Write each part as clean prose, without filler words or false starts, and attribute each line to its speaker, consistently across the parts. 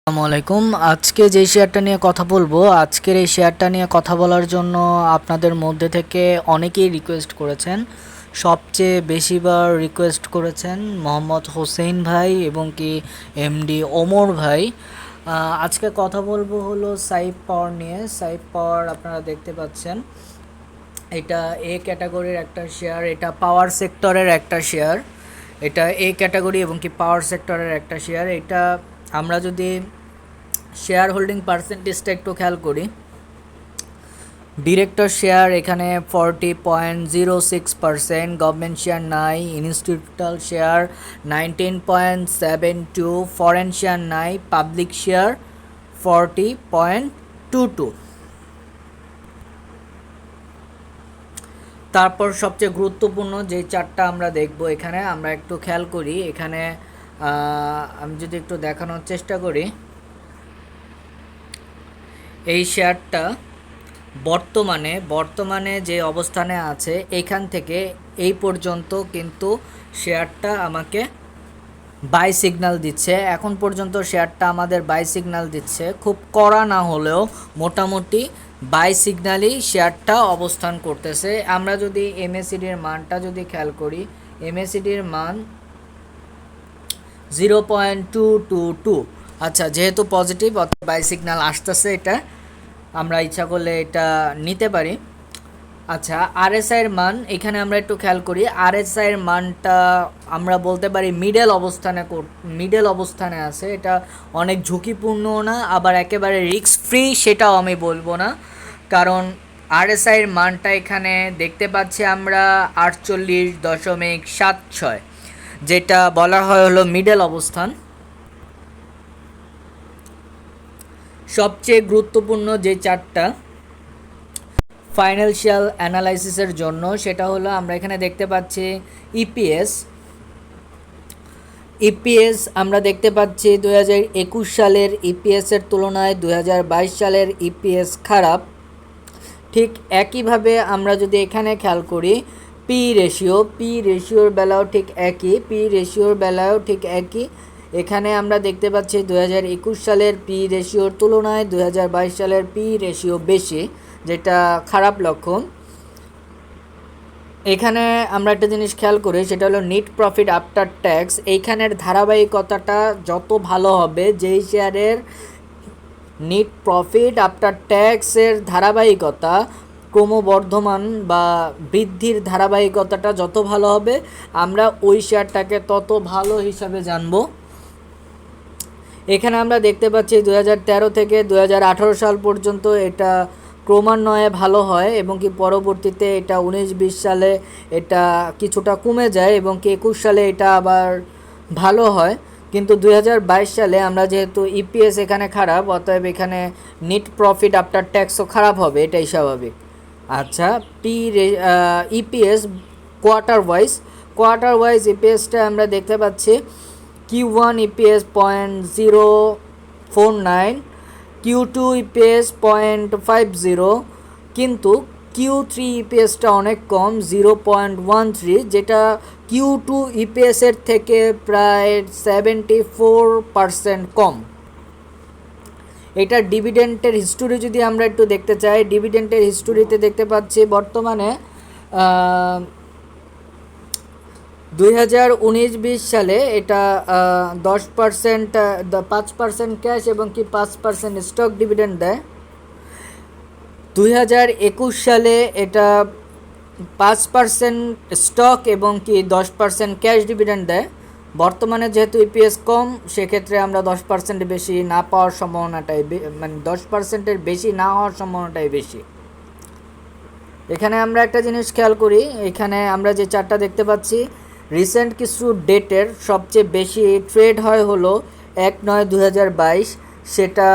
Speaker 1: আসসালামু আলাইকুম। আজকে যে শেয়ারটা নিয়ে কথা বলবো, আজকের এই শেয়ারটা নিয়ে কথা বলার জন্য আপনাদের মধ্যে থেকে অনেকেই রিকোয়েস্ট করেছেন। সবচেয়ে বেশিবার রিকোয়েস্ট করেছেন মোহাম্মদ হোসেন ভাই এবং কি এমডি ওমর ভাই। আজকে কথা বলবো হলো সাইফ পাওয়ার নিয়ে। সাইফ পাওয়ার আপনারা দেখতে পাচ্ছেন, এটা এ ক্যাটাগরির একটা শেয়ার, এটা পাওয়ার সেক্টরের একটা শেয়ার। এটা এ ক্যাটাগরি এবং কি পাওয়ার সেক্টরের একটা শেয়ার। এটা আমরা যদি শেয়ার হোল্ডিং পার্সেন্টেজটা একটু খেয়াল করি, ডিরেক্টর শেয়ার এখানে 40.06%, গভর্নমেন্ট শেয়ার নাই, ইনস্টিটিউটাল শেয়ার 19.72, ফরেন শেয়ার নাই, পাবলিক শেয়ার 40.22। তারপর সবচেয়ে গুরুত্বপূর্ণ যে চারটা আমরা দেখব, এখানে আমরা একটু খেয়াল করি। এখানে আমি যদি একটু দেখানোর চেষ্টা করি, এই শেয়ারটা বর্তমানে যে অবস্থানে আছে এইখান থেকে এই পর্যন্ত কিন্তু শেয়ারটা আমাকে বাই সিগন্যাল দিচ্ছে। এখন পর্যন্ত শেয়ারটা আমাদের বাই সিগন্যাল দিচ্ছে, খুব কড়া না হলেও মোটামুটি বাই সিগন্যালই শেয়ারটা অবস্থান করতেছে। আমরা যদি এমএসিডির মানটা যদি খেয়াল করি, এমএসিডির মান 0.222। আচ্ছা, যেহেতু পজিটিভ অর্থাৎ বাই সিগন্যাল আসতেছে, এটা আমরা ইচ্ছা করলে এটা নিতে পারি। আচ্ছা, আরএসআইয়ের মান এখানে আমরা একটু খেয়াল করি। আরএসআইয়ের মানটা আমরা বলতে পারি মিডল অবস্থানে আছে। এটা অনেক ঝুঁকিপূর্ণ না, আবার একেবারে রিস্ক ফ্রি সেটাও আমি বলবো না, কারণ আরএসআইয়ের মানটা এখানে দেখতে পাচ্ছি আমরা 48.76, যেটা বলা হয় হলো মিডল অবস্থান। সবচেয়ে গুরুত্বপূর্ণ যে চারটা ফাইন্যান্সিয়াল অ্যানালাইসিসের জন্য, সেটা হলো আমরা এখানে দেখতে পাচ্ছি ইপিএস আমরা দেখতে পাচ্ছি 2021 সালের ইপিএসের তুলনায় 2022 সালের ইপিএস খারাপ। ঠিক একইভাবে আমরা যদি এখানে খেয়াল করি, পি রেশিওর বেলাও ঠিক একই। এখানে আমরা দেখতে পাচ্ছি 2021 সালের পি রেশিওর তুলনায় 2022 সালের পি রেশিও বেশি, যেটা খারাপ লক্ষণ। এখানে আমরা একটা জিনিস খেয়াল করি, সেটা হলো নেট প্রফিট আফটার ট্যাক্স। এইখানের ধারাবাহিকতাটা যত ভালো হবে, যেই শেয়ারের নেট প্রফিট আফটার ট্যাক্সের ধারাবাহিকতা ক্রমবর্ধমান বা বৃদ্ধির ধারাবাহিকতাটা যত ভালো হবে, আমরা ওই শেয়ারটাকে তত ভালো হিসাবে জানব। এখানে আমরা দেখতে পাচ্ছি 2013 থেকে 2018 সাল পর্যন্ত এটা ক্রমান্বয়ে ভালো হয় এবং কি পরবর্তীতে এটা 19-20 সালে এটা কিছুটা কমে যায় এবং কি 21 সালে এটা আবার ভালো হয়। কিন্তু 2022 সালে আমরা যেহেতু ইপিএস এখানে খারাপ, অতএব এখানে নেট প্রফিট আফটার ট্যাক্সও খারাপ হবে, এটাই স্বাভাবিক। আচ্ছা, ইপিএস কোয়ার্টার ওয়াইজ ইপিএসটা আমরা দেখতে পাচ্ছি Q1 EPS 0.049, Q2 EPS 0.50, কিন্তু Q3 ইপিএসটা অনেক কম 0.13, যেটা Q2 ইপিএসের থেকে প্রায় 74% কম। এটা ডিভিডেন্টের হিস্টোরি যদি আমরা একটু দেখতে চাই, ডিভিডেন্টের হিস্টোরিতে দেখতে পাচ্ছি বর্তমানে 2019-20 সালে এটা 10%, 5% ক্যাশ এবং কি 5% স্টক ডিভিডেন্ড দেয়। 2021 সালে এটা 5% স্টক এবং কি 10% ক্যাশ ডিভিডেন্ড দেয়। বর্তমানে যেহেতু ইপিএস কম, সেক্ষেত্রে আমরা 10% বেশি না পাওয়ার সম্ভাবনাটাই, মানে 10%-এর বেশি না হওয়ার সম্ভাবনাটাই বেশি। এখানে আমরা একটা জিনিস খেয়াল করি, এখানে আমরা যে চারটা দেখতে পাচ্ছি, রিসেন্ট কিছু ডেটের সবচেয়ে বেশি ট্রেড হয় হলো 1/9/2022, সেটা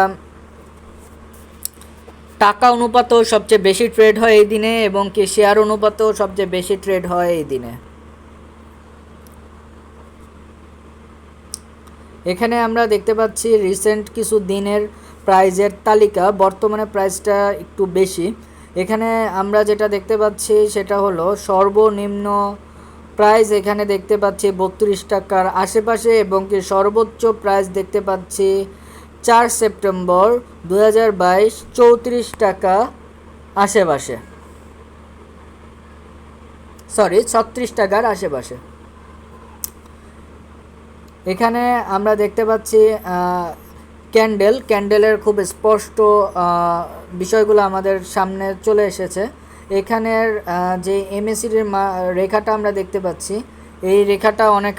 Speaker 1: টাকা অনুপাতেও সবচেয়ে বেশি ট্রেড হয় এই দিনে এবং কি শেয়ার অনুপাতেও সবচেয়ে বেশি ট্রেড হয় এই দিনে। এখানে আমরা দেখতে পাচ্ছি রিসেন্ট কিছু দিনের প্রাইজের তালিকা, বর্তমানে প্রাইসটা একটু বেশি। এখানে আমরা যেটা দেখতে পাচ্ছি সেটা হলো সর্বনিম্ন প্রাইস এখানে দেখতে পাচ্ছি 32 টাকার আশেপাশে এবং কি সর্বোচ্চ প্রাইস দেখতে পাচ্ছি 4 সেপ্টেম্বর 2022 34 টাকা আশেপাশে, সরি 36 টাকার আশেপাশে। এখানে আমরা দেখতে পাচ্ছি ক্যান্ডেলের খুব স্পষ্ট বিষয়গুলো আমাদের সামনে চলে এসেছে। এখানের যে এমএসির রেখাটা আমরা দেখতে পাচ্ছি, এই রেখাটা অনেক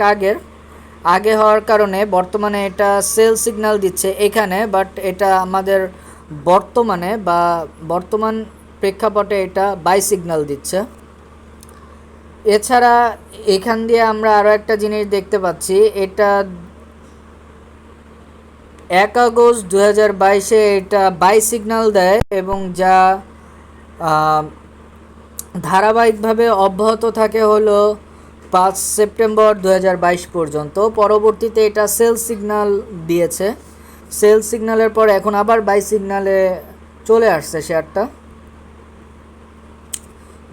Speaker 1: আগে হওয়ার কারণে বর্তমানে এটা সেল সিগন্যাল দিচ্ছে এখানে, বাট এটা আমাদের বর্তমান প্রেক্ষাপটে এটা বাই সিগন্যাল দিচ্ছে। এছাড়া এখান দিয়ে আমরা আরও একটা জিনিস দেখতে পাচ্ছি, এটা 1 আগস্ট 2022 এটা বাই সিগন্যাল দেয় এবং যা ধারাবাহিকভাবে অব্যাহত থাকে হলো 5 সেপ্টেম্বর 2022 পর্যন্ত। পরবর্তীতে এটা সেল সিগন্যাল দিয়েছে, সেল সিগন্যালের পর এখন আবার বাই সিগন্যালে চলে আসছে শেয়ারটা।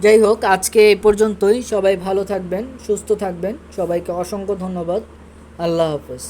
Speaker 1: যাই হোক, আজকে এই পর্যন্তই। সবাই ভালো থাকবেন, সুস্থ থাকবেন। সবাইকে অসংখ্য ধন্যবাদ। আল্লাহ হাফেজ।